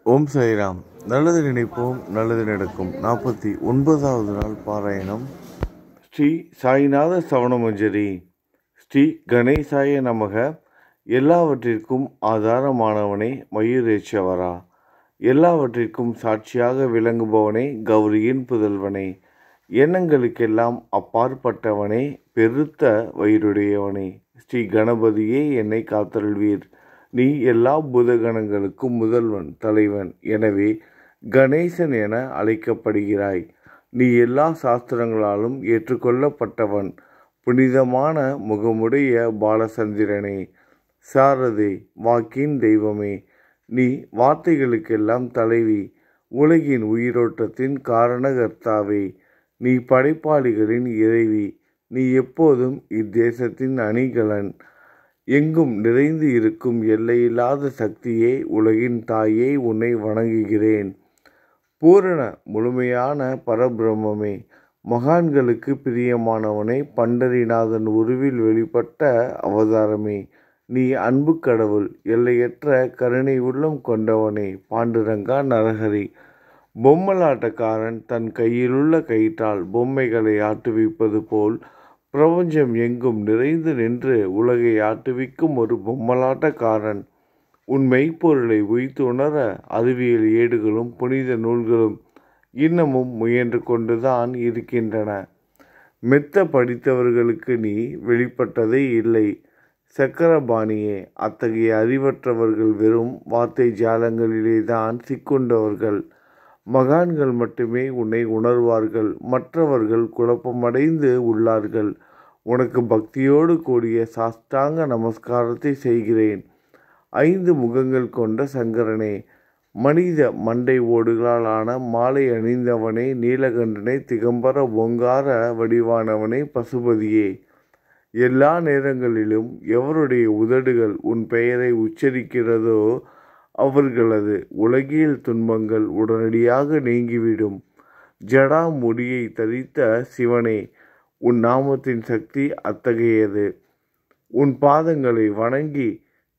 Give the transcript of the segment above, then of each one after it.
ஓம் சாய்ராம். நல்லது நினைப்போம், நல்லது நடக்கும். 49வது நாள் பாராயணம். ஸ்ரீ சாய்நாத சவணமஞ்சரி. ஸ்ரீ கணேசாய நமக. எல்லாவற்றிற்கும் ஆதாரமானவனே, மயூரேச்சவரா. எல்லாவற்றிற்கும் சாட்சியாக விளங்குபவனே, கௌரியின் புதல்வனே. எண்ணங்களுக்கெல்லாம் அப்பாற்பட்டவனே, பெருத்த வயிறுடையவனே. ஸ்ரீ கணபதியே, என்னை காத்தருள்வீர். நீ எல்லா பூதகணங்களுக்கும் முதல்வன், தலைவன். எனவே கணேசன் என அழைக்கப்படுகிறாய். நீ எல்லா சாஸ்திரங்களாலும் ஏற்றுக்கொள்ளப்பட்டவன். புனிதமான முகமுடைய பாலசந்திரனே, சாரதே, வாக்கின் தெய்வமே. நீ வார்த்தைகளுக்கெல்லாம் தலைவி, உலகின் உயிரோட்டத்தின் காரணகர்த்தாவே. நீ படைப்பாளிகளின் இறைவி. நீ எப்போதும் இத்தேசத்தின் அணிகலன். எங்கும் நிறைந்து இருக்கும் எல்லையில்லாத சக்தியே, உலகின் தாயே, உன்னை வணங்குகிறேன். பூரண முழுமையான பரபிரம்மே, மகான்களுக்கு பிரியமானவனே, பண்டரிநாதன் உருவில் வெளிப்பட்ட அவதாரமே. நீ அன்பு கடவுள், எல்லையற்ற கருணை உள்ளம் கொண்டவனே, பாண்டுரங்கா நரஹரி. பொம்மலாட்டக்காரன் தன் கையிலுள்ள கயிற்றால் பொம்மைகளை ஆட்டுவிப்பது போல் பிரபஞ்சம் எங்கும் நிறைந்து நின்று உலகை ஆட்டுவிக்கும் ஒரு பொம்மலாட்டக்காரன். உன் மெய்ப்பொருளை உய்த்துணர அறிவியல் ஏடுகளும் புனித நூல்களும் இன்னமும் முயன்று கொண்டுதான் இருக்கின்றன. மெத்த படித்தவர்களுக்கு நீ வெளிப்பட்டதே இல்லை. சக்கரபாணியே, அத்தகைய அறிவற்றவர்கள் வெறும் வார்த்தை ஜாலங்களிலேதான் சிக்குண்டவர்கள். மகான்கள் மட்டுமே உன்னை உணர்வார்கள். மற்றவர்கள் குழப்பமடைந்து உள்ளார்கள். உனக்கு பக்தியோடு கூடிய சாஷ்டாங்க நமஸ்காரத்தை செய்கிறேன். 5 முகங்கள் கொண்ட சங்கரனே, மனித மண்டை ஓடுகளால் ஆன மாலை அணிந்தவனே, நீலகண்டனே, திகம்பர ஓங்கார வடிவானவனே, பசுபதியே. எல்லா நேரங்களிலும் எவருடைய உதடுகள் உன் பெயரை உச்சரிக்கிறதோ அவர்களது உலகியல் துன்பங்கள் உடனடியாக நீங்கிவிடும். ஜடா முடியை தரித்த சிவனே, உன் நாமத்தின் சக்தி அத்தகையது. உன் பாதங்களை வணங்கி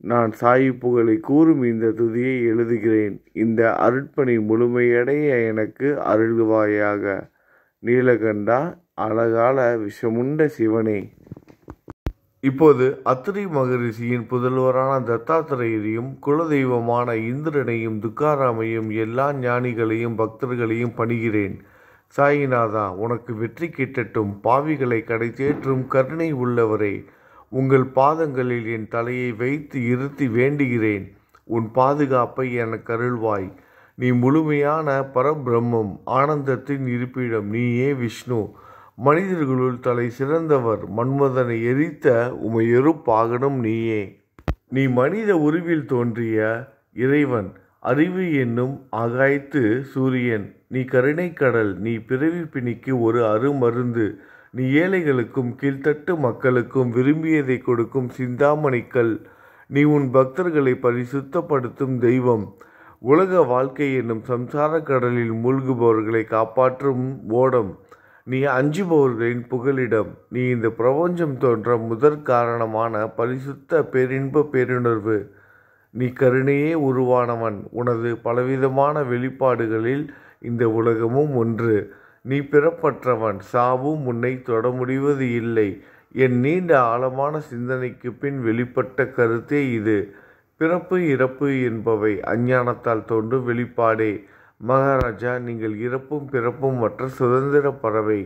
நான் சாயி புகழை கூறும் இந்த துதியை எழுதுகிறேன். இந்த அருட்பணி முழுமையடைய எனக்கு அருள்வாயாக. நீலகண்டா, அழகால விஷமுண்ட சிவனே. இப்போது அத்திரி மகரிஷியின் புதல்வரான தத்தாத்திரேயரையும் குலதெய்வமான இந்திரனையும் துக்காராமையும் எல்லா ஞானிகளையும் பக்தர்களையும் பணிகிறேன். சாயிநாதா, உனக்கு வெற்றி கிட்டட்டும். பாவிகளை கடை தேற்றும் கருணை உள்ளவரே, உங்கள் பாதங்களில் என் தலையை வைத்து இருத்தி வேண்டுகிறேன். உன் பாதுகாப்பை எனக்கு அருள்வாய். நீ முழுமையான பரபிரம்மம், ஆனந்தத்தின் இருப்பிடம். நீயே விஷ்ணு. மனிதர்களுள் தலை சிறந்தவர். மன்மதனை எரித்த உமையொரு பாகனும் நீயே. நீ மனித உருவில் தோன்றிய இறைவன். அறிவு என்னும் ஆகாயத்து சூரியன். நீ கருணை கடல். நீ பிறவி பிணிக்கு ஒரு அருமருந்து. நீ ஏழைகளுக்கும் கீழ்த்தட்டு மக்களுக்கும் விரும்பியதை கொடுக்கும் சிந்தாமணிக்கல். நீ உன் பக்தர்களை பரிசுத்தப்படுத்தும் தெய்வம். உலக வாழ்க்கை என்னும் சம்சார கடலில் மூழ்குபவர்களை காப்பாற்றும் ஓடம். நீ அஞ்சுபவர்களின் புகலிடம். நீ இந்த பிரபஞ்சம் தோன்ற முதற் காரணமான பரிசுத்த பேரின்ப பேருணர்வு. நீ கருணையே உருவானவன். உனது பலவிதமான வெளிப்பாடுகளில் இந்த உலகமும் ஒன்று. நீ பிறப்பற்றவன். சாவும் உன்னை தொட முடிவது இல்லை. என் நீண்ட ஆழமான சிந்தனைக்கு பின் வெளிப்பட்ட கருத்தே இது. பிறப்பு இறப்பு என்பவை அஞ்ஞானத்தால் தோன்றும் வெளிப்பாடே. மகாராஜா, நீங்கள் இறப்பும் பிறப்பும் மற்ற சுதந்திர பறவை.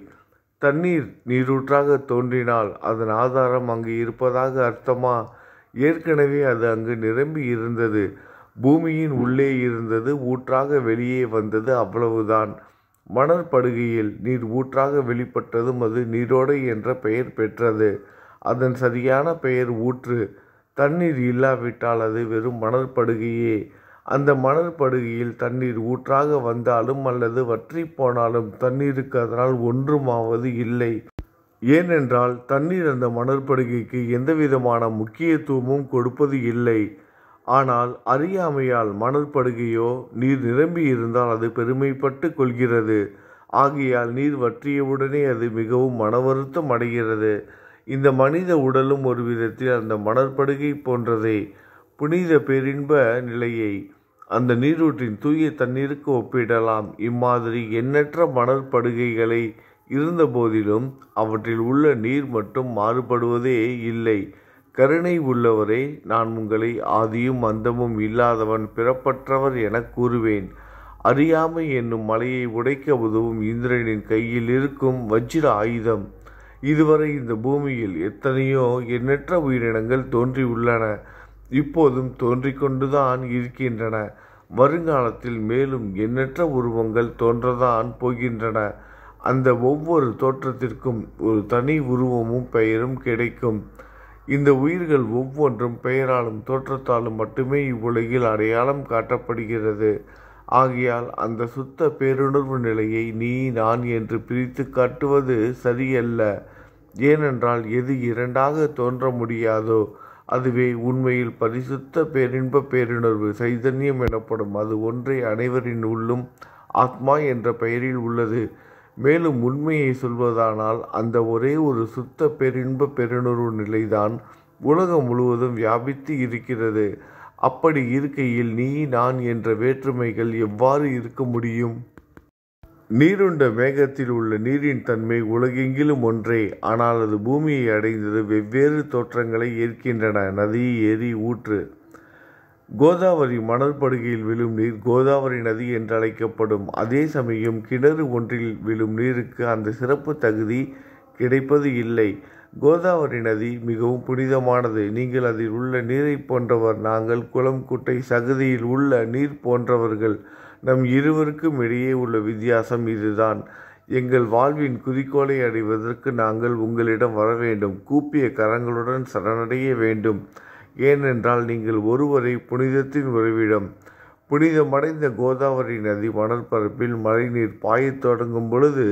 தண்ணீர் நீரூற்றாக தோன்றினால் அதன் ஆதாரம் அங்கு இருப்பதாக அர்த்தமா? ஏற்கனவே அது அங்கு நிரம்பி இருந்தது. பூமியின் உள்ளே இருந்தது. ஊற்றாக வெளியே வந்தது, அவ்வளவுதான். மணற்படுகையில் நீர் ஊற்றாக வெளிப்பட்டதும் அது நீரோடை என்ற பெயர் பெற்றது. அதன் சரியான பெயர் ஊற்று. தண்ணீர் இல்லாவிட்டால் அது வெறும் மணற்படுகையே. அந்த மணற்படுகையில் தண்ணீர் ஊற்றாக வந்தாலும் அல்லது வற்றி போனாலும் தண்ணீருக்கு அதனால் ஒன்றுமாவது இல்லை. ஏனென்றால் தண்ணீர் அந்த மணற்படுகைக்கு எந்தவிதமான முக்கியத்துவமும் கொடுப்பது இல்லை. ஆனால் அறியாமையால் மணற்படுகையோ நீர் நிரம்பி இருந்தால் அது பெருமைப்பட்டு கொள்கிறது. ஆகையால் நீர் வற்றியவுடனே அது மிகவும் மனவருத்தம் அடைகிறது. இந்த மனித உடலும் ஒரு விதத்தில் அந்த மணற்படுகை போன்றதே. புனித பேரின்ப நிலையை அந்த நீரூற்றின் தூய தண்ணீருக்கு ஒப்பிடலாம். இம்மாதிரி எண்ணற்ற மணற்படுகைகளை இருந்த போதிலும் அவற்றில் உள்ள நீர் மட்டும் மாறுபடுவதே இல்லை. கருணை உள்ளவரே, நான் உங்களை ஆதியும் அந்தமும் இல்லாதவன், பிறப்பற்றவர் எனக் கூறுவேன். அறியாமை என்னும் மலையை உடைக்க உதவும் இந்திரனின் கையில் இருக்கும் வஜ்ர ஆயுதம். இதுவரை இந்த பூமியில் எத்தனையோ எண்ணற்ற உயிரினங்கள் தோன்றியுள்ளன, இப்போதும் தோன்றிக்கொண்டுதான் இருக்கின்றன. வருங்காலத்தில் மேலும் எண்ணற்ற உருவங்கள் தோன்றதான் போகின்றன. அந்த ஒவ்வொரு தோற்றத்திற்கும் ஒரு தனி உருவமும் பெயரும் கிடைக்கும். இந்த உயிர்கள் ஒவ்வொன்றும் பெயராலும் தோற்றத்தாலும் மட்டுமே இவ்வுலகில் அடையாளம் காட்டப்படுகிறது. ஆகையால் அந்த சுத்த பேருணர்வு நிலையை நீ நான் என்று பிரித்து காட்டுவது சரியல்ல. ஏனென்றால் எது இரண்டாக தோன்ற முடியாதோ அதுவே உண்மையில் பரிசுத்த பேரின்ப பேருணர்வு சைதன்யம் எனப்படும். அது ஒன்றே அனைவரின் உள்ளும் ஆத்மா என்ற பெயரில் உள்ளது. மேலும் உண்மையை சொல்வதானால் அந்த ஒரே ஒரு சுத்த பேரின்ப பெருணர்வு நிலைதான் உலகம் முழுவதும் வியாபித்து இருக்கிறது. அப்படி இருக்கையில் நீ நான் என்ற வேற்றுமைகள் எவ்வாறு இருக்க முடியும்? நீருண்ட மேகத்தில் உள்ள நீரின் தன்மை உலகெங்கிலும் ஒன்றே. ஆனால் அது பூமியை அடைந்தது வெவ்வேறு தோற்றங்களை ஏற்கின்றன. நதி, ஏரி, ஊற்று. கோதாவரி மணற்படுகையில் விழும் நீர் கோதாவரி நதி என்றழைக்கப்படும். அதே சமயம் கிணறு ஒன்றில் விழும் நீருக்கு அந்த சிறப்பு தகுதி கிடைப்பது இல்லை. கோதாவரி நதி மிகவும் புனிதமானது. நீங்கள் அதில் உள்ள நீரை போன்றவர், நாங்கள் குளம், குட்டை, சகதியில் உள்ள நீர் போன்றவர்கள். நம் இருவருக்கும் இடையே உள்ள வித்தியாசம் இதுதான். எங்கள் வாழ்வின் குறிக்கோளை அடைவதற்கு நாங்கள் உங்களிடம் வர வேண்டும். கூப்பிய கரங்களுடன் சரணடைய வேண்டும். ஏனென்றால் நீங்கள் ஒருவரை புனிதத்தின் உறைவிடம். புனிதமடைந்த கோதாவரி நதி மணற்பரப்பில் மழைநீர் பாயத் தொடங்கும் பொழுது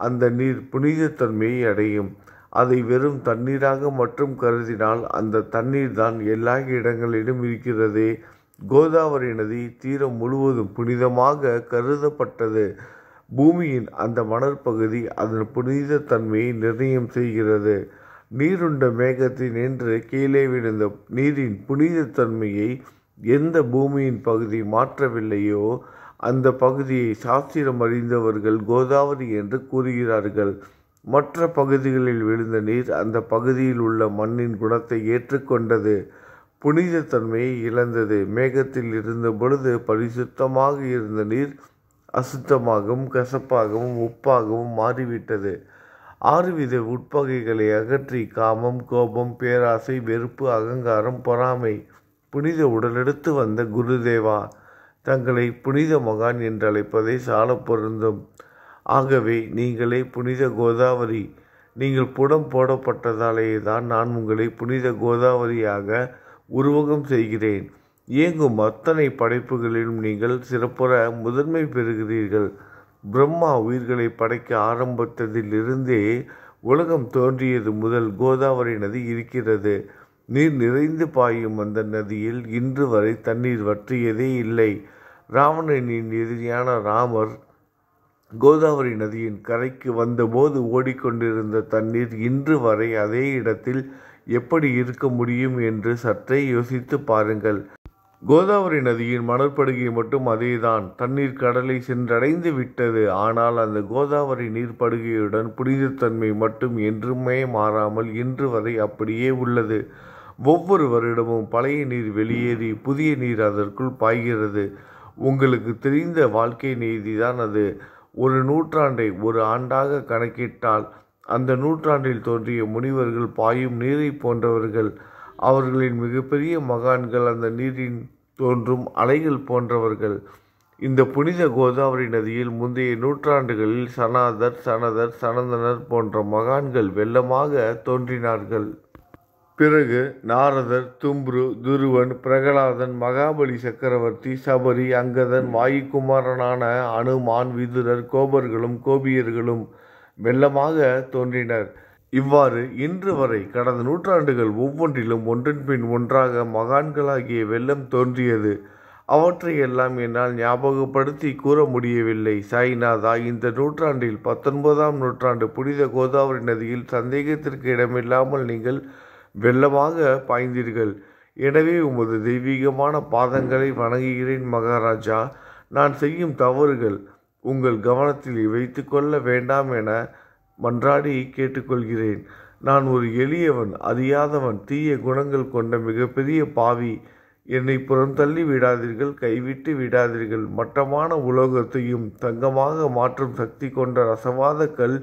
அந்த நீர் புனிதத்தன்மையை அடையும். அதை வெறும் தண்ணீராக மட்டும் கருதினால் அந்த தண்ணீர் தான் எல்லா இடங்களிலும் இருக்கிறது. கோதாவரி நதி தீரம் முழுவதும் புனிதமாக கருதப்பட்டது. பூமியின் அந்த மணற்பகுதி அதன் புனிதத்தன்மையை நிர்ணயம் செய்கிறது. நீருண்ட மேகத்தின் என்று கீழே விழுந்த நீரின் புனிதத்தன்மையை எந்த பூமியின் பகுதி மாற்றவில்லையோ அந்த பகுதியை சாஸ்திரம் அறிந்தவர்கள் கோதாவரி என்று கூறுகிறார்கள். மற்ற பகுதிகளில் விழுந்த நீர் அந்த பகுதியில் உள்ள மண்ணின் குணத்தை ஏற்றுக்கொண்டது, புனிதத்தன்மையை இழந்தது. மேகத்தில் இருந்த பொழுது பரிசுத்தமாக இருந்த நீர் அசுத்தமாகவும் கசப்பாகவும் உப்பாகவும் மாறிவிட்டது. 6 வித உட்பகைகளை அகற்றி காமம், கோபம், பேராசை, வெறுப்பு, அகங்காரம், பொறாமை புனித உடலெடுத்து வந்த குருதேவா தங்களை புனித மகான் என்று அழைப்பதை சால பொருந்தும். ஆகவே நீங்களே புனித கோதாவரி. நீங்கள் புடம் போடப்பட்டதாலேயே தான் நான் உங்களை புனித கோதாவரியாக உருவகம் செய்கிறேன். இயங்கும் அத்தனை படைப்புகளிலும் நீங்கள் சிறப்புற முதன்மை பெறுகிறீர்கள். பிரம்மா உயிர்களை படைக்க ஆரம்பித்ததிலிருந்தே உலகம் தோன்றியது முதல் கோதாவரி நதி இருக்கிறது. நீர் நிறைந்து பாயும் அந்த நதியில் இன்று வரை தண்ணீர் வற்றியதே இல்லை. ராவணனின் எதிரியான ராமர் கோதாவரி நதியின் கரைக்கு வந்தபோது ஓடிக்கொண்டிருந்த தண்ணீர் இன்று வரை அதே இடத்தில் எப்படி இருக்க முடியும் என்று சற்றே யோசித்து பாருங்கள். கோதாவரி நதியின் மணற்படுகை மட்டும் அதேதான். தண்ணீர் கடலை சென்றடைந்து விட்டது. ஆனால் அந்த கோதாவரி நீர்ப்படுகையுடன் புனிதத்தன்மை மட்டும் என்றுமே மாறாமல் இன்று வரை அப்படியே உள்ளது. ஒவ்வொரு வருடமும் பழைய நீர் வெளியேறி புதிய நீர் அதற்குள் பாய்கிறது. உங்களுக்கு தெரிந்த வாழ்க்கை நீதிதான் அது. ஒரு நூற்றாண்டை ஒரு ஆண்டாக கணக்கிட்டால் அந்த நூற்றாண்டில் தோன்றிய முனிவர்கள் பாயும் நீரை போன்றவர்கள். அவர்களின் மிகப்பெரிய மகான்கள் அந்த நீரின் தோன்றும் அலைகள் போன்றவர்கள். இந்த புனித கோதாவரி நதியில் முந்தைய நூற்றாண்டுகளில் சனாதர், சனதர், சனந்தனர் போன்ற மகான்கள் வெள்ளமாக தோன்றினார்கள். பிறகு நாரதர், தும்ரு, துருவன், பிரகலாதன், மகாபலி சக்கரவர்த்தி, சபரி, அங்கதன், வாயுகுமாரனான அனுமான், விதுரர், கோபர்களும் கோபியர்களும் வெள்ளமாக தோன்றினர். இவ்வாறு இன்று வரை கடந்த நூற்றாண்டுகள் ஒவ்வொன்றிலும் ஒன்றன் பின் ஒன்றாக மகான்களாகிய வெள்ளம் தோன்றியது. அவற்றையெல்லாம் என்னால் ஞாபகப்படுத்தி கூற முடியவில்லை. சாய்நாதா, இந்த நூற்றாண்டில் 19ஆம் நூற்றாண்டு புனித கோதாவரி நதியில் சந்தேகத்திற்கு இடமில்லாமல் நீங்கள் வெள்ளமாக பாய்ந்தீர்கள். எனவே உமது தெய்வீகமான பாதங்களை வணங்குகிறேன் மகாராஜா. நான் செய்யும் தவறுகள் உங்கள் கவனத்தில் வைத்து கொள்ள வேண்டாம் என மன்றாடி கேட்டுக்கொள்கிறேன். நான் ஒரு எளியவன், அறியாதவன், தீய குணங்கள் கொண்ட மிகப்பெரிய பாவி. என்னை புறந்தள்ளி விடாதீர்கள், கைவிட்டு விடாதீர்கள். மட்டமான உலோகத்தையும் தங்கமாக மாற்றும் சக்தி கொண்ட ரசவாத கல்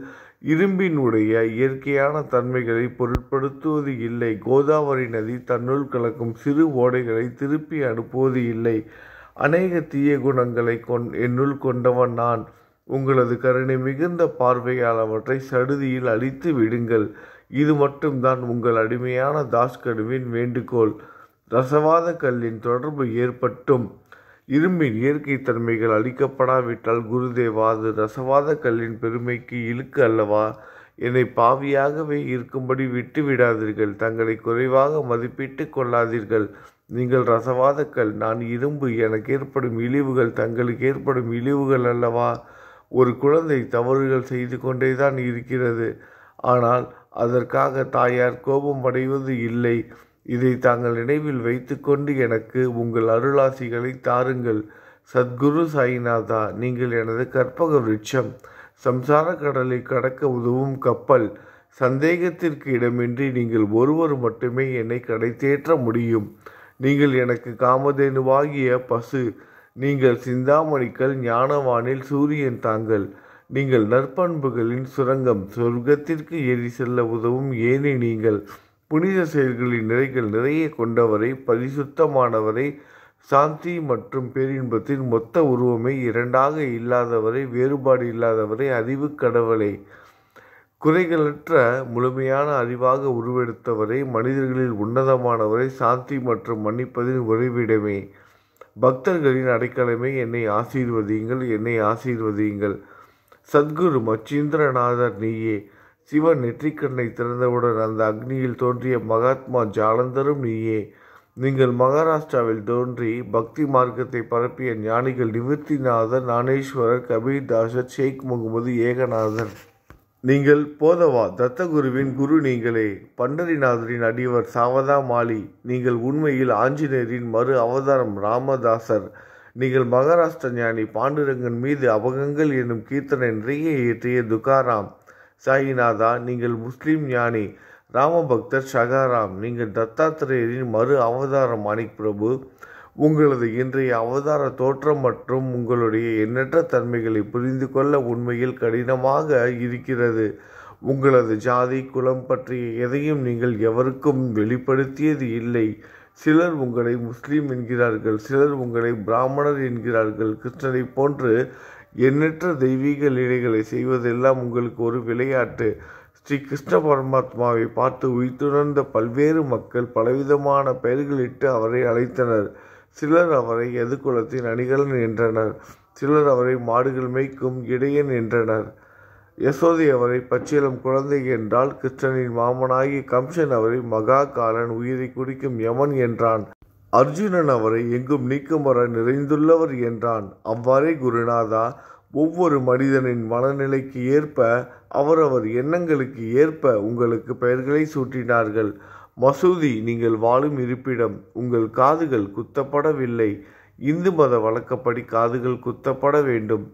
இரும்பினுடைய இயற்கையான தன்மைகளை பொருட்படுத்துவது இல்லை. கோதாவரி நதி தன்னுள் கலக்கும் சிறு ஓடைகளை திருப்பி அனுப்புவது இல்லை. அநேக தீய குணங்களை என்னுள் கொண்டவன் நான். உங்களது கருணை மிகுந்த பார்வையால் அவற்றை சடுதியில் அழித்து விடுங்கள். இது மட்டும்தான் உங்கள் அடிமையான தாஸ்கனுவின் வேண்டுகோள். ரசவாத கல்லின் தொடர்பு ஏற்பட்டும் இரும்பின் இயற்கை தன்மைகள் அளிக்கப்படாவிட்டால் குருதேவா, அது ரசவாத கல்லின் பெருமைக்கு இழுக்கு அல்லவா? என்னை பாவியாகவே இருக்கும்படி விட்டு விடாதீர்கள். தங்களை குறைவாக மதிப்பிட்டு கொள்ளாதீர்கள். நீங்கள் ரசவாத கல், நான் இரும்பு. எனக்கு ஏற்படும் இழிவுகள் தங்களுக்கு ஏற்படும் இழிவுகள் அல்லவா? ஒரு குழந்தை தவறுகள் செய்து கொண்டேதான் இருக்கிறது. ஆனால் அதற்காக தாயார் கோபம் அடைவது இல்லை. இதை தாங்கள் நினைவில் வைத்து கொண்டு எனக்கு உங்கள் அருளாசிகளை தாருங்கள். சத்குரு சாய்நாதா, நீங்கள் எனது கற்பக விருட்சம், சம்சார கடலை கடக்க உதவும் கப்பல். சந்தேகத்திற்கு இடமின்றி நீங்கள் ஒருவர் மட்டுமே என்னை கடை தேற்ற முடியும். நீங்கள் எனக்கு காமதேனுவாகிய பசு. நீங்கள் சிந்தாமணிக்கல், ஞானவானில் சூரியன் தாங்கள். நீங்கள் நற்பண்புகளின் சுரங்கம், சொர்க்கத்திற்கு ஏறி செல்ல உதவும் ஏனி நீங்கள். புனித செயல்களின் நிறைகள் நிறைய கொண்டவரை, பரிசுத்தமானவரை, சாந்தி மற்றும் பேரின்பத்தின் மொத்த உருவமே, இரண்டாக இல்லாதவரை, வேறுபாடு இல்லாதவரை, அறிவு கடவுளை, குறைகளற்ற முழுமையான அறிவாக உருவெடுத்தவரை, மனிதர்களில் உன்னதமானவரை, சாந்தி மற்றும் மன்னிப்பதின் உறைவிடமே, பக்தர்களின் அடைக்கலமே, என்னை ஆசீர்வதியுங்கள், என்னை ஆசீர்வதியுங்கள். சத்குரு மச்சீந்திரநாதர் நீயே. சிவன் நெற்றிக்கண்ணை திறந்தவுடன் அந்த அக்னியில் தோன்றிய மகாத்மா ஜாலந்தரும் நீயே. நீங்கள் மகாராஷ்டிராவில் தோன்றி பக்தி மார்க்கத்தை பரப்பிய ஞானிகள் நிவர்த்திநாதர், ஞானேஸ்வரர், கபீர்தாசர், ஷேக் முகமது ஏகநாதர். நீங்கள் போதவா தத்தகுருவின் குரு நீங்களே. பண்டரிநாதரின் அடியவர் சாவதா மாலி. நீங்கள் உண்மையில் ஆஞ்சநேயரின் மறு அவதாரம் ராமதாசர். நீங்கள் மகாராஷ்டிர ஞானி பாண்டுரங்கன் மீது அபகங்கள் என்னும் கீர்த்தனை நிறைய இயற்றிய துகாராம். சாயிநாதா, நீங்கள் முஸ்லிம் ஞானி ராமபக்தர் ஷகாராம். நீங்கள் தத்தாத்திரேயரின் மறு அவதாரம் மாணிக் பிரபு. உங்களது இன்றைய அவதார தோற்றம் மற்றும் உங்களுடைய எண்ணற்ற தன்மைகளை புரிந்து கொள்ள உண்மையில் கடினமாக இருக்கிறது. உங்களது ஜாதி குலம் பற்றிய எதையும் நீங்கள் எவருக்கும் வெளிப்படுத்தியது இல்லை. சிலர் உங்களை முஸ்லீம் என்கிறார்கள், சிலர் உங்களை பிராமணர் என்கிறார்கள். கிருஷ்ணனை போன்று எண்ணற்ற தெய்வீக லீலைகளை செய்வதெல்லாம் உங்களுக்கு ஒரு விளையாட்டு. ஸ்ரீ கிருஷ்ண பரமாத்மாவை பார்த்து உயிர்த்துணர்ந்த பல்வேறு மக்கள் பலவிதமான பெயர்களிட்டு அவரை அழைத்தனர். சிலர் அவரை எதுகுலத்தின் அணிகலன் என்றனர், சிலர் அவரை மாடுகள் மேய்க்கும் இடையன் என்றனர். யசோதை அவரை பச்சிளம் குழந்தை என்றால், கிருஷ்ணனின் மாமனாகி கம்சன் அவரை மகா காலன், உயிரை குடிக்கும் யமன் என்றான். அர்ஜுனன் அவரை எங்கும் நீக்கமர நிறைந்துள்ளவர் என்றான். அவ்வாறே குருநாதா, ஒவ்வொரு மனிதனின் மனநிலைக்கு ஏற்ப, அவரவர் எண்ணங்களுக்கு ஏற்ப உங்களுக்கு பெயர்களை சூட்டினார்கள். மசூதி நீங்கள் வாழும் இருப்பிடம். உங்கள் காதுகள் குத்தப்படவில்லை. இந்து மத வழக்கப்படி காதுகள் குத்தப்பட வேண்டும்.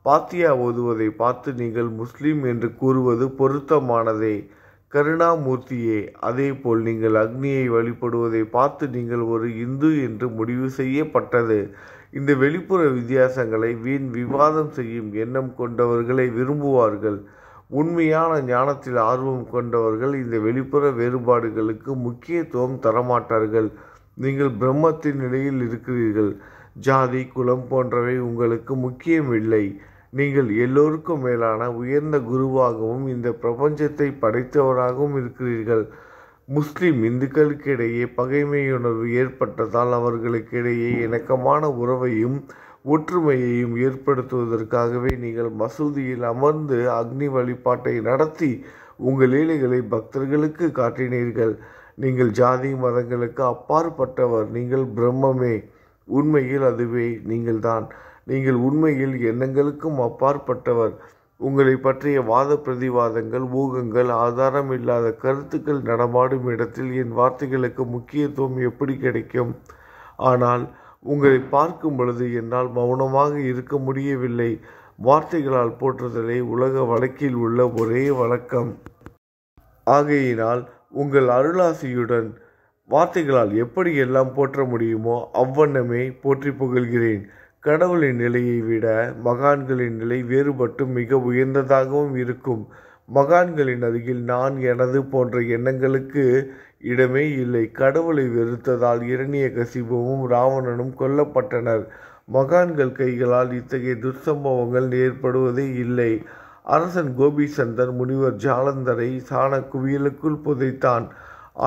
பாத்தியா ஓதுவதை பார்த்து நீங்கள் முஸ்லீம் என்று கூறுவது பொருத்தமானதே. கருணாமூர்த்தியே, அதேபோல் நீங்கள் அக்னியை வழிபடுவதை பார்த்து நீங்கள் ஒரு இந்து என்று முடிவு செய்யப்பட்டது. இந்த வெளிப்புற வித்தியாசங்களை வீண் விவாதம் செய்யும் எண்ணம் கொண்டவர்களை விரும்புவார்கள். உண்மையான ஞானத்தில் ஆர்வம் கொண்டவர்கள் இந்த வெளிப்புற வேறுபாடுகளுக்கு முக்கியத்துவம் தரமாட்டார்கள். நீங்கள் பிரம்மத்தின் நிலையில் இருக்கிறீர்கள். ஜாதி குலம் போன்றவை உங்களுக்கு முக்கியமில்லை. நீங்கள் எல்லோருக்கும் மேலான உயர்ந்த குருவாகவும் இந்த பிரபஞ்சத்தை படைத்தவராகவும் இருக்கிறீர்கள். முஸ்லிம் இந்துக்களுக்கிடையே பகைமையுணர்வு ஏற்பட்டதால் அவர்களுக்கிடையே இணக்கமான உறவையும் ஒற்றுமையையும் ஏற்படுத்துவதற்காகவே நீங்கள் மசூதியில் அமர்ந்து அக்னி வழிபாட்டை நடத்தி உங்கள் லீலைகளை பக்தர்களுக்கு காட்டினீர்கள். நீங்கள் ஜாதி மதங்களுக்கு அப்பாற்பட்டவர். நீங்கள் பிரம்மமே. உண்மையில் அதுவே நீங்கள்தான். நீங்கள் உண்மையில் எண்ணங்களுக்கும் அப்பாற்பட்டவர். உங்களை பற்றிய வாத பிரதிவாதங்கள், ஊகங்கள், ஆதாரம் இல்லாத கருத்துக்கள் நடமாடும் இடத்தில் என் வார்த்தைகளுக்கு முக்கியத்துவம் எப்படி கிடைக்கும்? ஆனால் உங்களை பார்க்கும் பொழுது என்னால் மௌனமாக இருக்க முடியவில்லை. வார்த்தைகளால் போற்றுதலே உலக வழக்கில் உள்ள ஒரே வழக்கம். ஆகையினால் உங்கள் அருளாசியுடன் வார்த்தைகளால் எப்படி எல்லாம் போற்ற முடியுமோ அவ்வண்ணமே போற்றி புகழ்கிறேன். கடவுளின் நிலையை விட மகான்களின் நிலை வேறுபட்டு மிக உயர்ந்ததாகவும் இருக்கும். மகான்களின் அருகில் நான், எனது போன்ற எண்ணங்களுக்கு இடமே இல்லை. கடவுளை வெறுத்ததால் இரணியகசிபுவும் ராவணனும் கொல்லப்பட்டனர். மகான்கள் கைகளால் இத்தகைய துர்சம்பவங்கள் ஏற்படுவதே இல்லை. அரசன் கோபிசந்தர் முனிவர் ஜாலந்தரை சாண குவியலுக்குள் புதைத்தான்.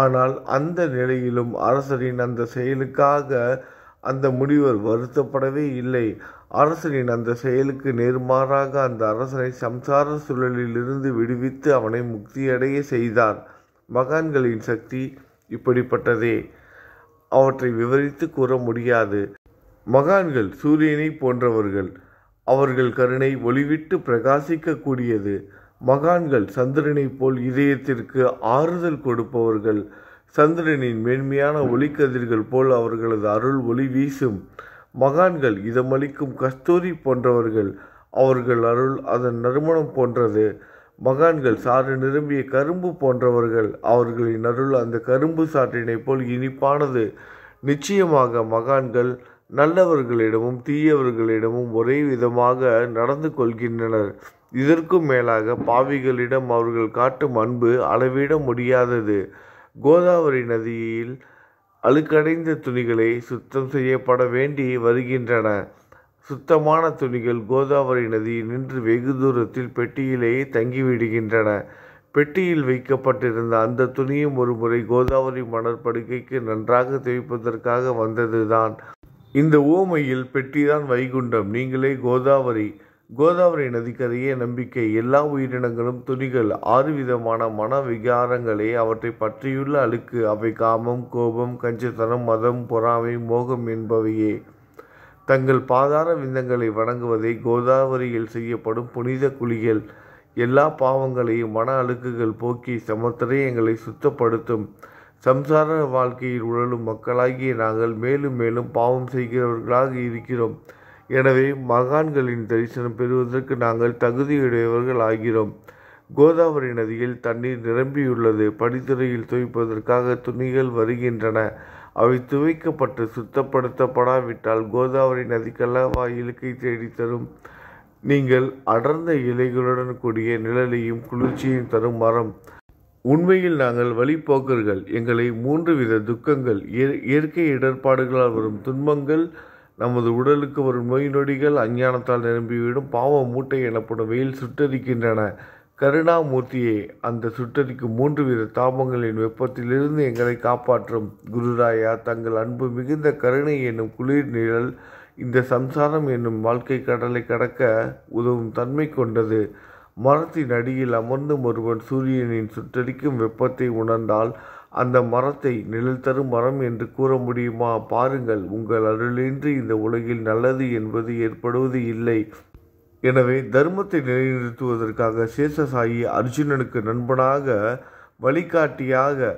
ஆனால் அந்த நிலையிலும் அரசரின் அந்த செயலுக்காக அந்த முனிவர் வருத்தப்படவே இல்லை. அரசனின் அந்த செயலுக்கு நேர்மாறாக அந்த அரசனை சம்சார சுழலிலிருந்து விடுவித்து அவனை முக்தியடைய செய்தார். மகான்களின் சக்தி இப்படிப்பட்டதே. அவற்றை விவரித்து கூற முடியாது. மகான்கள் சூரியனை போன்றவர்கள். அவர்கள் கருணை ஒளிவிட்டு பிரகாசிக்க கூடியது. மகான்கள் சந்திரனைப் போல் இதயத்திற்கு ஆறுதல் கொடுப்பவர்கள். சந்திரனின் மேன்மையான ஒளிக்கதிர்கள் போல் அவர்களது அருள் ஒளி வீசும். மகான்கள் இதமளிக்கும் கஸ்தூரி போன்றவர்கள். அவர்கள் அருள் அதன் நறுமணம் போன்றது. மகான்கள் சாறு நிரம்பிய கரும்பு போன்றவர்கள். அவர்களின் அருள் அந்த கரும்பு சாற்றினை போல் இனிப்பானது. நிச்சயமாக மகான்கள் நல்லவர்களிடமும் தீயவர்களிடமும் ஒரே விதமாக நடந்து கொள்கின்றனர். இதற்கும் மேலாக பாவிகளிடம் அவர்கள் காட்டும் அன்பு அளவிட முடியாதது. கோதாவரி நதியில் அழுக்கடைந்த துணிகளே சுத்தம் செய்யப்பட வேண்டி வருகின்றன. சுத்தமான துணிகள் கோதாவரி நதியில் நின்று வெகு தூரத்தில் பெட்டியிலேயே தங்கிவிடுகின்றன. பெட்டியில் வைக்கப்பட்டிருந்த அந்த துணியும் ஒரு முறை கோதாவரி மணற்படுக்கைக்கு நன்றாக துவைப்பதற்காக வந்ததுதான். இந்த உவமையில் பெட்டிதான் வைகுண்டம், நீங்களே கோதாவரி. கோதாவரி நதிக்கரையே நம்பிக்கை. எல்லா உயிரினங்களும் துணிகள். 6 விதமான மன விகாரங்களே அவற்றை பற்றியுள்ள அழுக்கு. அவை காமம், கோபம், கஞ்சத்தனம், மதம், பொறாமை, மோகம் என்பவையே. தங்கள் பாதார விந்தங்களை வணங்குவதை கோதாவரியில் செய்யப்படும் புனித குளிகள். எல்லா பாவங்களையும் மன அழுக்குகள் போக்கி சமத்திரயங்களை சுத்தப்படுத்தும். சம்சார வாழ்க்கையில் உழலும் மக்களாகிய நாங்கள் மேலும் மேலும் பாவம் செய்கிறவர்களாக இருக்கிறோம். எனவே மகான்களின் தரிசனம் பெறுவதற்கு நாங்கள் தகுதியுடையவர்கள் ஆகிறோம். கோதாவரி நதியில் தண்ணீர் நிரம்பியுள்ளது. படித்துறையில் துவைப்பதற்காக துணிகள் வருகின்றன. அவை துவைக்கப்பட்டு சுத்தப்படுத்தப்படாவிட்டால் கோதாவரி நதிக்கல்லவா இழுக்கை தேடித்தரும். நீங்கள் அடர்ந்த இலைகளுடன் கூடிய நிழலையும் குளிர்ச்சியையும் தரும் மரம். உண்மையில் நாங்கள் வழிப்போக்கர்கள். எங்களை 3 வித துக்கங்கள், இயற்கை இடர்பாடுகளால் வரும் துன்பங்கள், நமது உடலுக்கு வரும் நோய் நொடிகள், அஞ்ஞானத்தால் நிரம்பிவிடும் பாவ மூட்டை எனப்படும் வெயில் சுட்டரிக்கின்றன. கருணாமூர்த்தியே, அந்த சுட்டரிக்கும் 3 வித தாபங்களின் வெப்பத்திலிருந்து எங்களை காப்பாற்றும். குருராயா, தங்கள் அன்பு மிகுந்த கருணை என்னும் குளிர் நிழல் இந்த சம்சாரம் என்னும் வாழ்க்கை கடலை கடக்க உதவும் தன்மை கொண்டது. மரத்தின் அடியில் அமர்ந்தும் ஒருவன் சூரியனின் சுட்டரிக்கும் வெப்பத்தை உணர்ந்தால் அந்த மரத்தை நிழல் தரும் மரம் என்று கூற முடியுமா? பாருங்கள், உங்கள் அருளின்றி இந்த உலகில் நல்லது என்பது ஏற்படுவது இல்லை. எனவே தர்மத்தை நிலைநிறுத்துவதற்காக சேஷசாயி அர்ஜுனனுக்கு நண்பனாக, வழிகாட்டியாக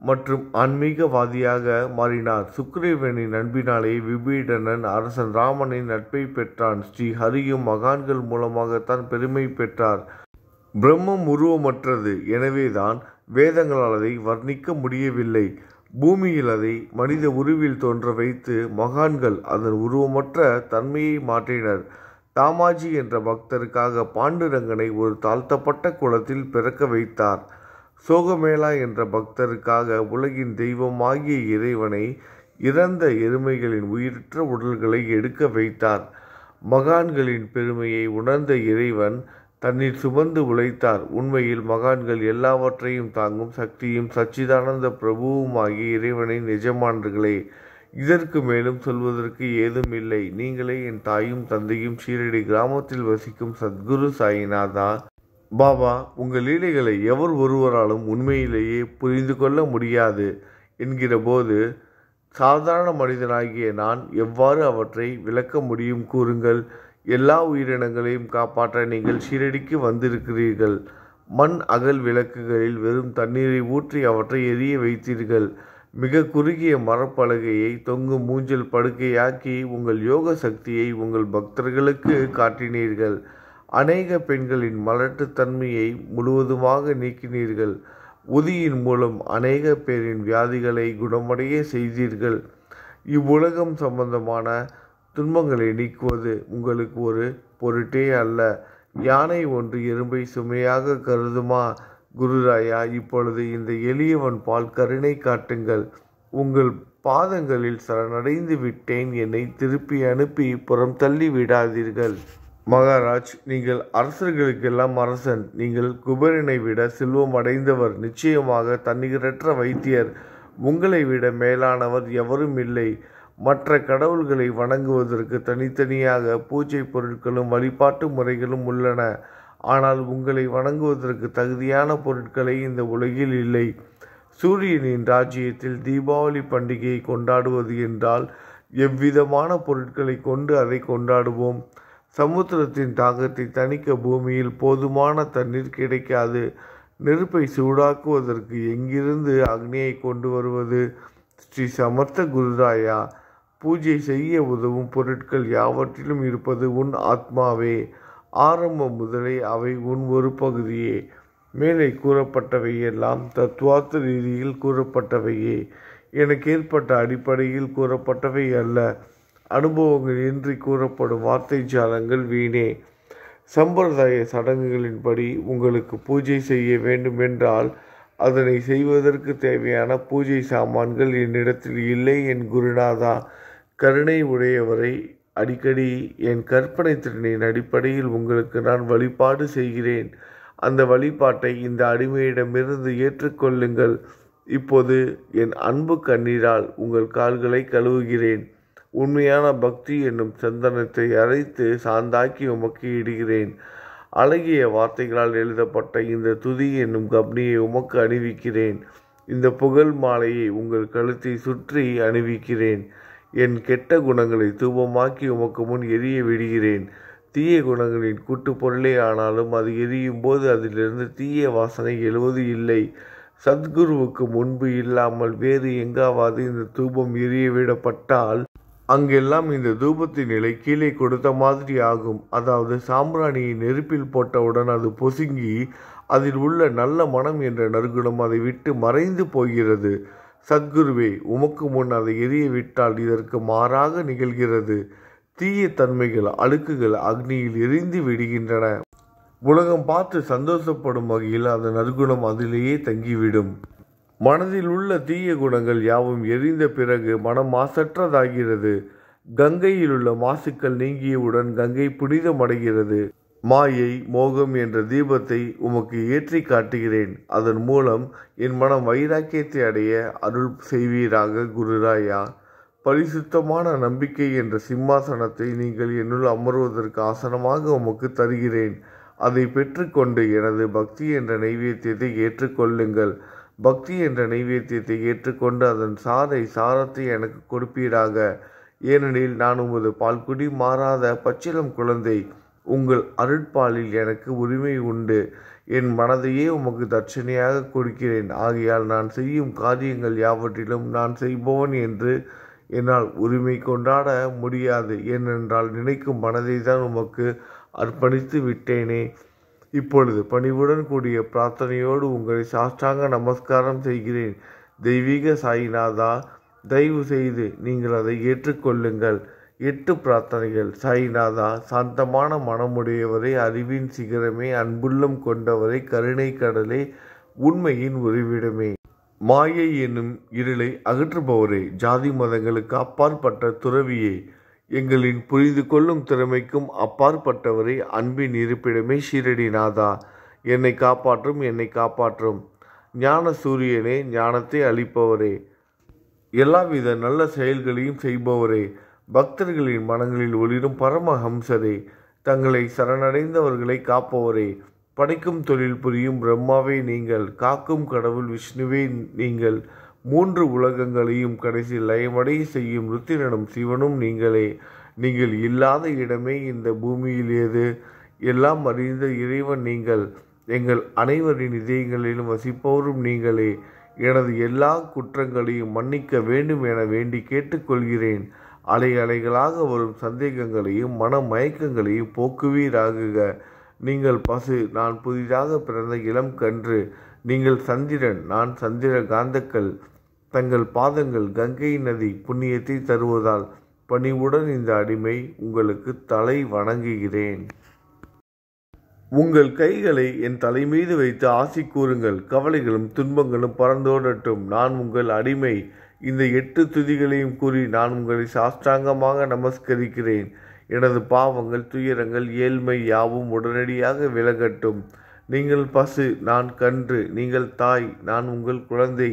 மற்றும் ஆன்மீகவாதியாக மாறினார். சுக்கிரீவனின் அன்பினாலே விபீடனன் அரசன் ராமனின் நட்பை பெற்றான். ஸ்ரீ ஹரியும் மகான்கள் மூலமாகத்தான் பெருமை பெற்றார். பிரம்மம் உருவமற்றது. எனவேதான் வேதங்களால் அதை வர்ணிக்க முடியவில்லை. பூமியில் அதை மனித உருவில் தோன்ற வைத்து மகான்கள் அதன் உருவமற்ற தன்மையை மாற்றினர். தாமாஜி என்ற பக்தருக்காக பாண்டுரங்கனை ஒரு தாழ்த்தப்பட்ட குலத்தில் பிறக்க வைத்தார். சோகமேளா என்ற பக்தருக்காக உலகின் தெய்வமாகிய இறைவனை இறந்த எருமைகளின் உயிரற்ற உடல்களை எடுக்க வைத்தார். மகான்களின் பெருமையை உணர்ந்த இறைவன் தன்னில் சுமந்து உழைத்தார். உண்மையில் மகான்கள் எல்லாவற்றையும் தாங்கும் சக்தியும் சச்சிதானந்த பிரபுவுமாகிய இறைவனின் எஜமானர்களே. இதற்கு மேலும் சொல்வதற்கு ஏதும் இல்லை. நீங்களே என் தாயும் தந்தையும் ஷீரடி கிராமத்தில் வசிக்கும் சத்குரு சாயிநாதா. பாபா, உங்கள் லீலைகளை எவர் ஒருவராலும் உண்மையிலேயே புரிந்து கொள்ள முடியாது என்கிற போது சாதாரண மனிதனாகிய நான் எவ்வாறு அவற்றை விளக்க முடியும் கூறுங்கள். எல்லா உயிரினங்களையும் காப்பாற்ற நீங்கள் ஷீரடிக்கு வந்திருக்கிறீர்கள். மண் அகல் விளக்குகளில் வெறும் தண்ணீரை ஊற்றி அவற்றை எரிய வைத்தீர்கள். மிக குறுகிய மரப்பலகையை தொங்கும் மூஞ்சல் படுக்கையாக்கி உங்கள் யோக சக்தியை உங்கள் பக்தர்களுக்கு காட்டினீர்கள். அநேக பெண்களின் மலட்டுத்தன்மையை முழுவதுமாக நீக்கினீர்கள். உதியின் மூலம் அநேக பேரின் வியாதிகளை குணமடைய செய்தீர்கள். இவ்வுலகம் சம்பந்தமான துன்பங்களை நீக்குவது உங்களுக்கு ஒரு பொருட்டே அல்ல. யானை ஒன்று எறும்பை சுமையாக கருதுமா? குருராயா, இப்பொழுது இந்த எளியவன் பால் கருணை காட்டுங்கள். உங்கள் பாதங்களில் சரணடைந்து விட்டேன். என்னை திருப்பி அனுப்பி புறம் தள்ளி விடாதீர்கள். மகாராஜ், நீங்கள் அரசர்களுக்கெல்லாம் அரசன். நீங்கள் குபேரனை விட செல்வம் அடைந்தவர். நிச்சயமாக தன்னிகரற்ற வைத்தியர். உங்களை விட மேலானவர் எவரும் இல்லை. மற்ற கடவுள்களை வணங்குவதற்கு தனித்தனியாக பூஜை பொருட்களும் வழிபாட்டு முறைகளும் உள்ளன. ஆனால் உங்களை வணங்குவதற்கு தகுதியான பொருட்களை இந்த உலகில் இல்லை. சூரியனின் ராஜ்யத்தில் தீபாவளி பண்டிகையை கொண்டாடுவது என்றால் எவ்விதமான பொருட்களை கொண்டு அதை கொண்டாடுவோம்? சமுத்திரத்தின் தாகத்தை தணிக்க பூமியில் போதுமான தண்ணீர் கிடைக்காது. நெருப்பை சூடாக்குவதற்கு எங்கிருந்து அக்னியை கொண்டு வருவது? ஸ்ரீ சமர்த்த குருராயா, பூஜை செய்ய உதவும் பொருட்கள் யாவற்றிலும் இருப்பது உன் ஆத்மாவே. ஆரம்பம் முதலே அவை உன் ஒரு பகுதியே. மேலே கூறப்பட்டவையெல்லாம் தத்துவார்த்த ரீதியில் கூறப்பட்டவையே. எனக்கு ஏற்பட்ட அடிப்படையில் கூறப்பட்டவை அல்ல. அனுபவங்கள் இன்றி கூறப்படும் வார்த்தை ஜாலங்கள் வீணே. சம்பிரதாய சடங்குகளின்படி உங்களுக்கு பூஜை செய்ய வேண்டுமென்றால் அதனை செய்வதற்கு தேவையான பூஜை சாமான்கள் என்னிடத்தில் இல்லை. என் குருநாதா, கருணை உடையவரை, அடிக்கடி என் கற்பனை திறனின் அடிப்படையில் உங்களுக்கு நான் வழிபாடு செய்கிறேன். அந்த வழிபாட்டை இந்த அடிமையிடமிருந்து ஏற்றுக்கொள்ளுங்கள். இப்போது என் அன்பு கண்ணீரால் உங்கள் கால்களை கழுவுகிறேன். உண்மையான பக்தி என்னும் சந்தனத்தை அரைத்து சாந்தாக்கி உமக்கு இடுகிறேன். அழகிய வார்த்தைகளால் எழுதப்பட்ட இந்த துதி என்னும் கப்னியை உமக்கு அணிவிக்கிறேன். இந்த புகழ் மாலையை உங்கள் கழுத்தை சுற்றி அணிவிக்கிறேன். என் கெட்ட குணங்களை தூபமாக்கி உமக்கு முன் எரிய விடுகிறேன். தீய குணங்களின் கூட்டு பொருளே ஆனாலும் அது எரியும் போது அதிலிருந்து தீய வாசனை எழுவது இல்லை. சத்குருவுக்கு முன்பு இல்லாமல் வேறு எங்காவது இந்த தூபம் எரியவிடப்பட்டால் அங்கெல்லாம் இந்த தூபத்தின் நிலை கீழே கொடுத்த மாதிரி ஆகும். அதாவது சாம்பிராணியை நெருப்பில் போட்டவுடன் அது பொசுங்கி அதில் உள்ள நல்ல மனம் என்ற நற்குணம் அதை விட்டு மறைந்து போகிறது. சத்குருவே, உமக்கு முன் அதை எரிய விட்டால் இதற்கு மாறாக நிகழ்கிறது. தீய தன்மைகள், அழுக்குகள் அக்னியில் எரிந்து விடுகின்றன. உலகம் பார்த்து சந்தோஷப்படும் வகையில் அந்த நற்குணம் அதிலேயே தங்கிவிடும். மனதில் உள்ள தீய குணங்கள் யாவும் எரிந்த பிறகு மனம் மாசற்றதாகிறது. கங்கையில் உள்ள மாசுக்கள் நீங்கியவுடன் கங்கை புனிதமடைகிறது. மாயை, மோகம் என்ற தீபத்தை உமக்கு ஏற்றி காட்டுகிறேன். அதன் மூலம் என் மனம் வைராக்கியத்தை அடைய அருள் செய்வீராக குருராயா. பரிசுத்தமான நம்பிக்கை என்ற சிம்மாசனத்தை நீங்கள் என்னுள் அமர்வதற்கு ஆசனமாக உமக்கு தருகிறேன். அதை பெற்றுக்கொண்டு எனது பக்தி என்ற நைவேத்தியத்தை ஏற்றுக்கொள்ளுங்கள். பக்தி என்ற நைவேத்தியத்தை ஏற்றுக்கொண்டு அதன் சாரத்தை எனக்கு கொடுப்பீராக. ஏனெனில் நான் உமது பால்குடி மாறாத பச்சிளம் குழந்தை. உங்கள் அருட்பாலில் எனக்கு உரிமை உண்டு. என் மனதையே உமக்கு தட்சணையாக கொடுக்கிறேன். ஆகையால் நான் செய்யும் காரியங்கள் யாவற்றிலும் நான் செய்பவன் என்று என்னால் உரிமை கொண்டாட முடியாது. ஏனென்றால் நினைக்கும் மனதை தான் உமக்கு அர்ப்பணித்து விட்டேனே. இப்பொழுது பணிவுடன் கூடிய பிரார்த்தனையோடு உங்களை சாஷ்டாங்க நமஸ்காரம் செய்கிறேன். தெய்வீக சாயிநாதா, தயவு செய்து நீங்கள் அதை ஏற்றுக்கொள்ளுங்கள். 8 பிரார்த்தனைகள். சாயிநாதா, சாந்தமான மனமுடையவரே, அறிவின் சிகரமே, அன்புள்ளம் கொண்டவரே, கருணை கடலே, உண்மையின் உறைவிடமே, மாயை என்னும் இருளை அகற்றுபவரே, ஜாதி மதங்களுக்கு அப்பாற்பட்ட துறவியே, எங்களின் புரிந்து கொள்ளும் திறமைக்கும் அப்பாற்பட்டவரே, அன்பின் இருப்பிடமே, ஷீரடிநாதா, என்னை காப்பாற்றும், என்னை காப்பாற்றும். ஞான சூரியனே, ஞானத்தை அளிப்பவரே, எல்லாவித நல்ல செயல்களையும் செய்பவரே, பக்தர்களின் மனங்களில் ஒளிரும் பரமஹம்சரே, தங்களை சரணடைந்தவர்களை காப்பவரே, படைக்கும் தொழில் புரியும் பிரம்மாவே நீங்கள், காக்கும் கடவுள் விஷ்ணுவே நீங்கள், 3 உலகங்களையும் கடைசி லயமடைய செய்யும் ருத்திரனும் சிவனும் நீங்களே. நீங்கள் இல்லாத இடமே இந்த பூமியில் ஏது? எல்லாம் அறிந்த இறைவன் நீங்கள். எங்கள் அனைவரின் இதயங்களிலும் வசிப்பவரும் நீங்களே. எனது எல்லா குற்றங்களையும் மன்னிக்க வேண்டும் என வேண்டி கேட்டுக்கொள்கிறேன். அலை அலைகளாக வரும் சந்தேகங்களையும் மன மயக்கங்களையும் போக்குவீராகுக. நீங்கள் பசு, நான் புதிதாக பிறந்த இளம் கன்று. நீங்கள் சந்திரன், நான் சந்திர காந்தக்கல். தங்கள் பாதங்கள் கங்கை நதி புண்ணியத்தை தருவதால் பணிவுடன் இந்த அடிமை உங்களுக்கு தலை வணங்குகிறேன். உங்கள் கைகளை என் தலைமீது வைத்து ஆசி கூறுங்கள். கவலைகளும் துன்பங்களும் பறந்தோடட்டும். நான் உங்கள் அடிமை. இந்த 8 துதிகளையும் கூறி நான் உங்களை சாஷ்டாங்கமாக நமஸ்கரிக்கிறேன். எனது பாவங்கள், துயரங்கள், ஏழ்மை யாவும் உடனடியாக விலகட்டும். நீங்கள் பசு, நான் கன்று. நீங்கள் தாய், நான் உங்கள் குழந்தை.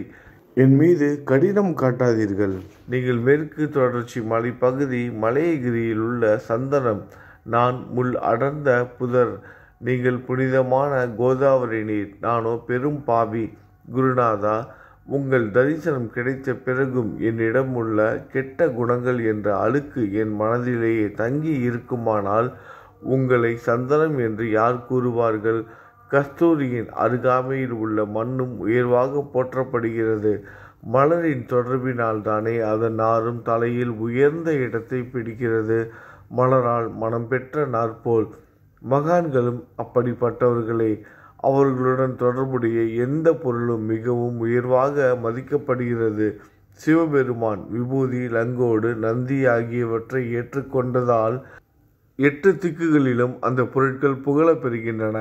என் மீது கடினம் காட்டாதீர்கள். நீங்கள் மேற்கு தொடர்ச்சி மலைப்பகுதி, மலையகிரியில் உள்ள சந்தனம். நான் முள் அடர்ந்த புதர். நீங்கள் புனிதமான கோதாவரி நீர். நானோ பெரும் பாவி. குருநாதா, உங்கள் தரிசனம் கிடைத்த பிறகும் என்னிடம் உள்ள கெட்ட குணங்கள் என்ற அழுக்கு என் மனதிலேயே தங்கி இருக்குமானால் உங்களை சந்தனம் என்று யார் கூறுவார்கள்? கஸ்தூரியின் அருகாமையில் உள்ள மண்ணும் உயர்வாக போற்றப்படுகிறது. மலரின் தொடர்பினால் தானே அதன் நாரும் தலையில் உயர்ந்த இடத்தை பிடிக்கிறது. மலரால் மனம் பெற்ற நாற்போல் மகான்களும் அப்படிப்பட்டவர்களே. அவர்களுடன் தொடர்புடைய எந்த பொருளும் மிகவும் உயர்வாக மதிக்கப்படுகிறது. சிவபெருமான் விபூதி, லங்கோடு, நந்தி ஆகியவற்றை ஏற்றுக்கொண்டதால் 8 திக்குகளிலும் அந்த பொருட்கள் புகழப் பெறுகின்றன.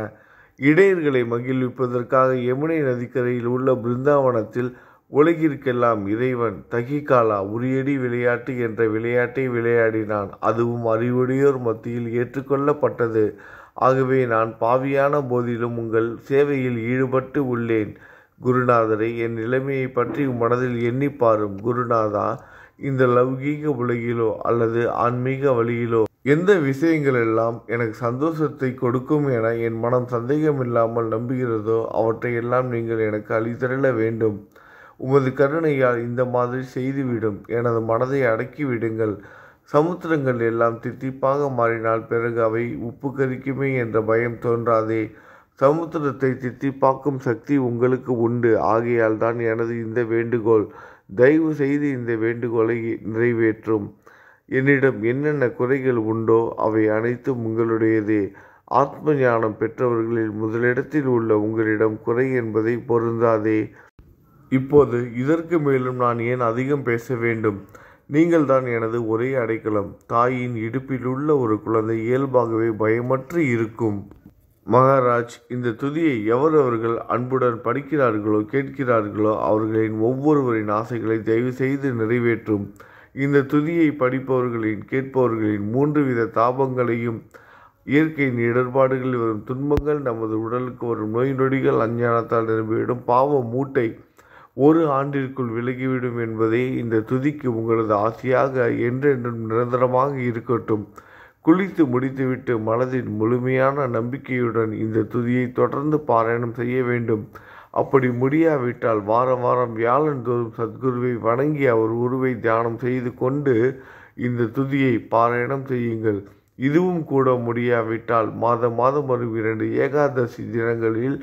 இடையர்களை மகிழ்விப்பதற்காக யமுனை நதிக்கரையில் உள்ள பிருந்தாவனத்தில் உலகிற்கெல்லாம் இறைவன் தகிகாலா உரியடி விளையாட்டு என்ற விளையாட்டை விளையாடினான். அதுவும் அறிவுடையோர் மத்தியில் ஏற்றுக்கொள்ளப்பட்டது. ஆகவே நான் பாவியான போதிலும் உங்கள் சேவையில் ஈடுபட்டு உள்ளேன். குருநாதரை, என் நிலைமையை பற்றி மனதில் எண்ணிப்பாரும். குருநாதா, இந்த லௌகீக உலகிலோ அல்லது ஆன்மீக வழியிலோ எந்த விஷயங்களெல்லாம் எனக்கு சந்தோஷத்தை கொடுக்கும் என என் மனம் சந்தேகமில்லாமல் நம்புகிறதோ அவற்றையெல்லாம் நீங்கள் எனக்கு அளித்தருள வேண்டும். உமது கருணையால் இந்த மாதிரி செய்துவிடும். எனது மனதை அடக்கிவிடுங்கள். சமுத்திரங்கள் எல்லாம் தித்திப்பாக மாறினால் பிறகு அவை உப்பு கரிக்குமே என்ற பயம் தோன்றாதே. சமுத்திரத்தை தித்திப்பாக்கும் சக்தி உங்களுக்கு உண்டு. ஆகையால் தான் எனது இந்த வேண்டுகோள். தயவு செய்து இந்த வேண்டுகோளை நிறைவேற்றும். என்னிடம் என்னென்ன குறைகள் உண்டோ அவை அனைத்தும் உங்களுடையதே. ஆத்ம ஞானம் பெற்றவர்களில் முதலிடத்தில் உள்ள உங்களிடம் குறை என்பதை பொருந்தாதே. இப்போது இதற்கு மேலும் நான் ஏன் அதிகம் பேச வேண்டும்? நீங்கள் தான் எனது ஒரே அடைக்கலம். தாயின் இடுப்பில் உள்ள ஒரு குழந்தை இயல்பாகவே பயமற்று இருக்கும். மகாராஜ், இந்த துதியை எவரவர்கள் அன்புடன் படிக்கிறார்களோ கேட்கிறார்களோ அவர்களின் ஒவ்வொருவரின் ஆசைகளை தயவு செய்து நிறைவேற்றும். இந்த துதியை படிப்பவர்களின் கேட்பவர்களின் 3 வித தாபங்களையும், இயற்கையின் இடர்பாடுகளில் வரும் துன்பங்கள், நமது உடலுக்கு வரும் நோய் நொடிகள், அஞ்ஞானத்தால் நிரம்பிவிடும் பாவ மூட்டை 1 ஆண்டிற்குள் விலகிவிடும் என்பதே இந்த துதிக்கு உங்களது ஆசையாக என்றென்றும் நிரந்தரமாக இருக்கட்டும். குளித்து முடித்துவிட்டு மனதின் முழுமையான நம்பிக்கையுடன் இந்த துதியை தொடர்ந்து பாராயணம் செய்ய வேண்டும். அப்படி முடியாவிட்டால் வாரம் வாரம் வியாழந்தோறும் சத்குருவை வணங்கி அவர் உருவை தியானம் செய்து கொண்டு இந்த துதியை பாராயணம் செய்யுங்கள். இதுவும் கூட முடியாவிட்டால் மாதம் வரும் 2 ஏகாதசி தினங்களில்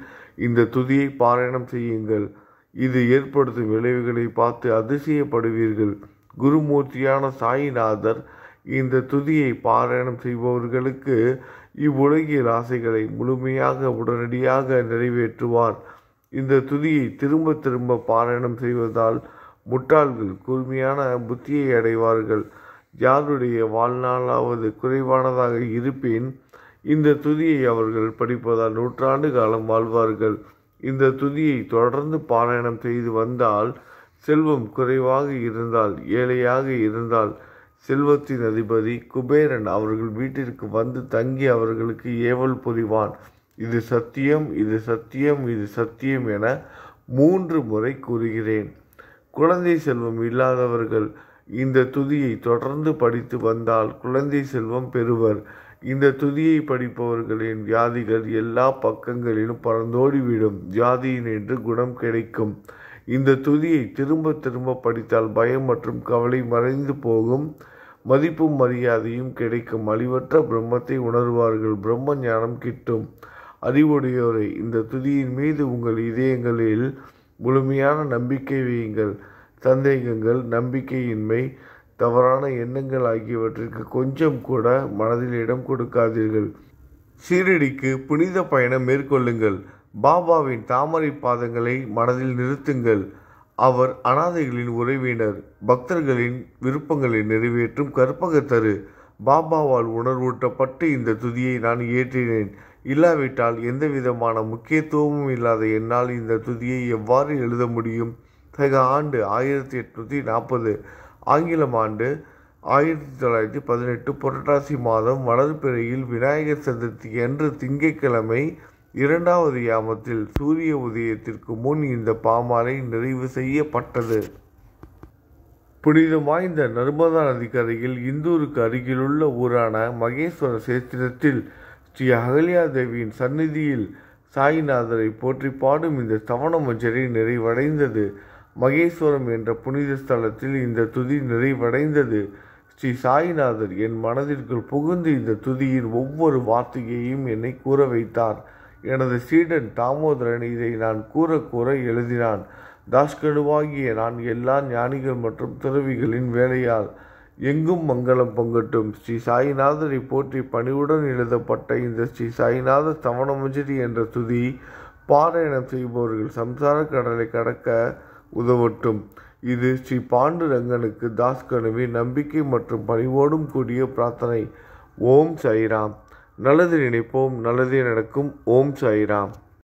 இந்த துதியை பாராயணம் செய்யுங்கள். இது ஏற்படுத்தும் விளைவுகளை பார்த்து அதிசயப்படுவீர்கள். குருமூர்த்தியான சாயிநாதர் இந்த துதியை பாராயணம் செய்பவர்களுக்கு இவ்வுலகியல் ஆசைகளை முழுமையாக உடனடியாக நிறைவேற்றுவார். இந்த துதியை திரும்ப திரும்ப பாராயணம் செய்வதால் முட்டாள்கள் கூர்மையான புத்தியை அடைவார்கள். யாருடைய வாழ்நாளாவது குறைவானதாக இருப்பின் இந்த துதியை அவர்கள் படிப்பதால் 100 ஆண்டு காலம் வாழ்வார்கள். இந்த துதியை தொடர்ந்து பாராயணம் செய்து வந்தால் செல்வம் குறைவாக இருந்தால், ஏழையாக இருந்தால், செல்வத்தின் அதிபதி குபேரன் அவர்கள் வீட்டிற்கு வந்து தங்கி அவர்களுக்கு ஏவல் புரிவான். இது சத்தியம், இது சத்தியம், இது சத்தியம் என 3 முறை கூறுகிறேன். குழந்தை செல்வம் இல்லாதவர்கள் இந்த துதியை தொடர்ந்து படித்து வந்தால் குழந்தை செல்வம் பெறுவர். இந்த துதியை படிப்பவர்களின் வியாதிகள் எல்லா பக்கங்களிலும் பறந்தோடிவிடும். வியாதியினின்று குணம் கிடைக்கும். இந்த துதியை திரும்ப திரும்ப படித்தால் பயம் மற்றும் கவலை மறைந்து போகும். மதிப்பும் மரியாதையும் கிடைக்கும். அழிவற்ற பிரம்மத்தை உணர்வார்கள். பிரம்ம ஞானம் கிட்டும். அறிவுடையோரை, இந்த துதியின் மீது உங்கள் இதயங்களில் முழுமையான நம்பிக்கை வையுங்கள். சந்தேகங்கள், நம்பிக்கையின்மை, தவறான எண்ணங்கள் ஆகியவற்றிற்கு கொஞ்சம் கூட மனதில் இடம் கொடுக்காதீர்கள். ஷீரடிக்கு புனித பயணம் மேற்கொள்ளுங்கள். பாபாவின் தாமரை பாதங்களை மனதில் நிறுத்துங்கள். அவர் அனாதைகளின் உறவினர், பக்தர்களின் விருப்பங்களை நிறைவேற்றும் கற்பகத்தரு. பாபாவால் உணர்வூட்டப்பட்டு இந்த துதியை நான் இயற்றினேன். இல்லாவிட்டால் எந்தவிதமான முக்கியத்துவமும் இல்லாத என்னால் இந்த துதியை எவ்வாறு எழுத முடியும்? சக ஆண்டு 1840, ஆங்கிலம் ஆண்டு 1918, புரட்டாசி மாதம் வளர்பிறையில் விநாயகர் சதுர்த்தி அன்று திங்கட்கிழமை 2வது யாமத்தில் சூரிய உதயத்திற்கு முன் இந்த பாமாலை நிறைவு செய்யப்பட்டது. புனிதம் வாய்ந்த நர்மதா நதிக்கரையில் இந்தூருக்கு அருகிலுள்ள ஊரான மகேஸ்வர சேத்திரத்தில் ஸ்ரீ அகல்யா தேவியின் சந்நிதியில் சாயிநாதரை போற்றி பாடும் இந்த ஸ்தவன மஞ்சரி நிறைவடைந்தது. மகேஸ்வரம் என்ற புனித ஸ்தலத்தில் இந்த துதி நிறைவடைந்தது. ஸ்ரீ சாயிநாதர் என் மனதிற்குள் புகுந்து இந்த துதியின் ஒவ்வொரு வார்த்தையையும் என்னை கூற வைத்தார். எனது சீடன் தாமோதரன் இதை நான் கூற எழுதினான். தாஸ்கனுவாகிய நான் எல்லா ஞானிகள் மற்றும் துறவிகளின் வேலையால் எங்கும் மங்களம் பொங்கட்டும். ஸ்ரீ சாயிநாதரை போற்றி பணிவுடன் எழுதப்பட்ட இந்த ஸ்ரீ சாயிநாத ஸ்தவனமஞ்சரி என்ற துதி பாராயணம் செய்பவர்கள் சம்சார கடலை கடக்க உதவட்டும். இது ஸ்ரீ பாண்டுரங்கனுக்கு தாஸ்கனுவின் நம்பிக்கை மற்றும் பணிவோடும் கூடிய பிரார்த்தனை. ஓம் சாய்ராம். நல்லது நினைப்போம், நல்லதே நடக்கும். ஓம் சாய்ராம்.